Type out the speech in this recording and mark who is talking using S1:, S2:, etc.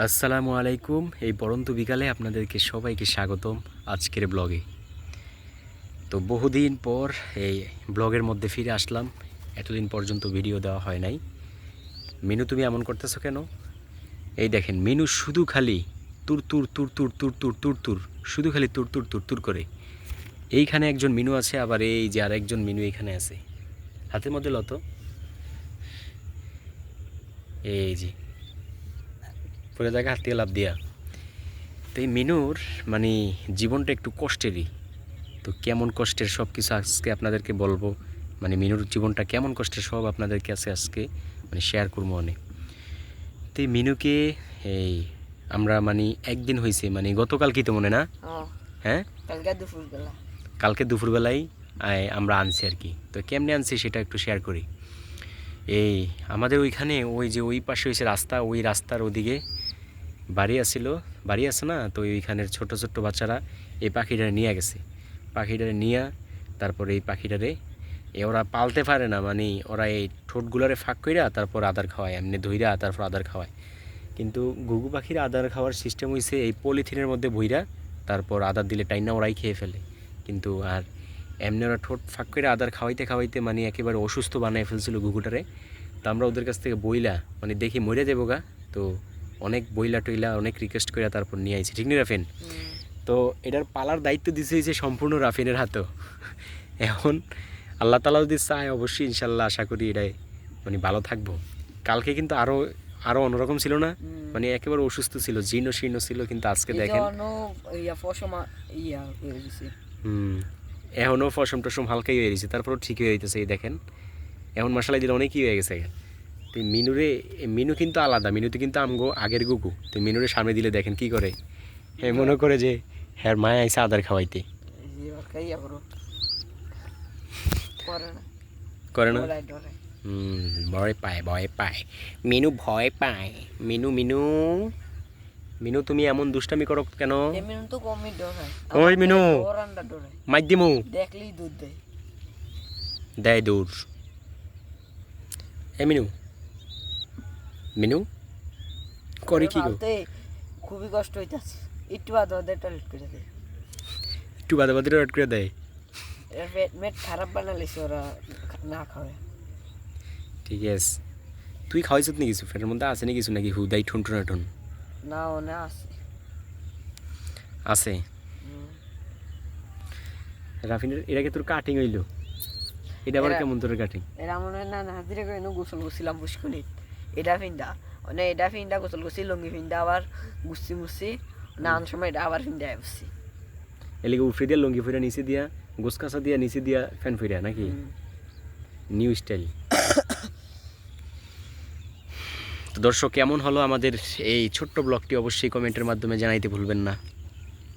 S1: আসসালামু আলাইকুম। এই পড়ন্ত বিকালে আপনাদেরকে সবাইকে স্বাগতম আজকের ব্লগে। তো বহুদিন পর এই ব্লগের মধ্যে ফিরে আসলাম। এতদিন পর্যন্ত ভিডিও দেওয়া হয় নাই। মিনু, তুমি এমন করতেছো কেন? এই দেখেন, মিনু শুধু খালি তুর তুর তুর তুর তুর তুর তুর তুর, শুধু খালি তুর তুর তুর তুর করে। এইখানে একজন মিনু আছে, আবার এই যে আরেকজন মিনু এইখানে আছে। হাতের মধ্যে লত, এই যে পরে জায়গা হাত থেকে লাভ দিয়া। তো এই মিনুর মানে জীবনটা একটু কষ্টেরই। তো কেমন কষ্টের সব কিছু আজকে আপনাদেরকে বলবো। মানে মিনুর জীবনটা কেমন কষ্টের সব আপনাদেরকে আজকে মানে শেয়ার করবো অনেক। তো এই মিনুকে এই আমরা মানে একদিন হয়েছে, মানে গতকাল কি তো মনে না? হ্যাঁ, কালকে দুপুরবেলায় আমরা আনছি আর কি। তো কেমনে আনছি সেটা একটু শেয়ার করি। এই আমাদের ওইখানে ওই যে ওই পাশে হয়েছে রাস্তা, ওই রাস্তার ওদিকে বাড়ি বাড়ি আছে না, তো ওইখানের ছোট ছোট্ট বাচ্চারা এই পাখিটারে নিয়ে গেছে। পাখিটারে নিয়ে তারপরে এই পাখিটারে ওরা পালতে পারে না, মানে ওরা এই ঠোঁটগুলারে ফাঁক কইরা তারপর আদার খাওয়ায়, এমনি ধইরা তারপর আদার খাওয়ায়। কিন্তু ঘুঘু পাখির আদার খাওয়ার সিস্টেম হয়েছে এই পলিথিনের মধ্যে ভইরা, তারপর আদার দিলে টাইনা ওরাই খেয়ে ফেলে। কিন্তু আর এমনি ওরা ঠোঁট ফাঁক করে আদার খাওয়াইতে খাওয়াইতে মানে একেবারে অসুস্থ বানায় ফেলছিল ঘুঘুটারে। তো আমরা ওদের কাছ থেকে বইলা মানে দেখি মরে যাবো গা, তো অনেক বইলা টইলা অনেক রিকোয়েস্ট করে তারপর নিয়ে আইছি, ঠিক নি রাফিন? তো এটার পালার দায়িত্ব দিছে হয়েছে সম্পূর্ণ রাফিনের হাতেও। এখন আল্লাহ তালা যদি চায় অবশ্যই ইনশাল্লাহ আশা করি এটাই মানে ভালো থাকবো। কালকে কিন্তু আরও আরও অন্যরকম ছিল না, মানে একেবারে অসুস্থ ছিল, জীর্ণ শীর্ণ ছিল, কিন্তু আজকে দেখেন এখনও ফসম টসম হালকাই হয়ে গেছে, তারপরও ঠিক হয়ে যেতেছে। এই দেখেন এখন মশালাই দিলে অনেকই হয়ে গেছে। তো মিনু কিন্তু আলাদা, মিনুতে কিন্তু আমগো আগের গুকু। তো মিনুরে সামনে দিলে দেখেন কি করে, হ্যাঁ মনে করে যে হ্যাঁ মায়া আইসা আদার খাওয়াইতে, করে না। ভয় পায় মিনু, ভয় পায় মিনু। মিনু মিনু তুমি এমন দুষ্টামি করো কেন? ওই মিনু মাইক দিমু, দেখলেই দুধ দেয় দূর। এ মিনু, মিনু করে কি গো?
S2: খুবই কষ্ট হইতাছে, একটু বাদে বাদে টয়লেট করে দেয়,
S1: একটু বাদে বাদে টয়লেট করে দেয়।
S2: মেট খারাপ বানালিছে ওরা না খাওয়া।
S1: ঠিক আছে, তুই খাওয়াইছ নি কিছু? ফেটের মধ্যে আছে নি কিছু নাকি হুদাই ঠুন টুন টুন?
S2: না ওনে আছে
S1: আছে। রাফিনের এটাকে তোর কাটিং হইলো, এটা আবার কেমন তোর কাটিং?
S2: এরা মনে হয় না হাজিরে করে গোসল করছিলাম পুষ্কনি, এটা ফিন্দা মানে এটা ফিন্দা গোসল করছি, লুঙ্গি ফিন্দা আবার গুছি মুছি নান সময় এটা আবার ফিন্দা বসছি।
S1: এলিগে উফরি দিয়া লুঙ্গি ফিরা নিচে দিয়া গোস কাঁচা দিয়া নিচে দিয়া ফ্যান ফিরা নাকি নিউ স্টাইল। তো দর্শক কেমন হলো আমাদের এই ছোট্ট ব্লগটি অবশ্যই কমেন্টের মাধ্যমে জানাইতে ভুলবেন না।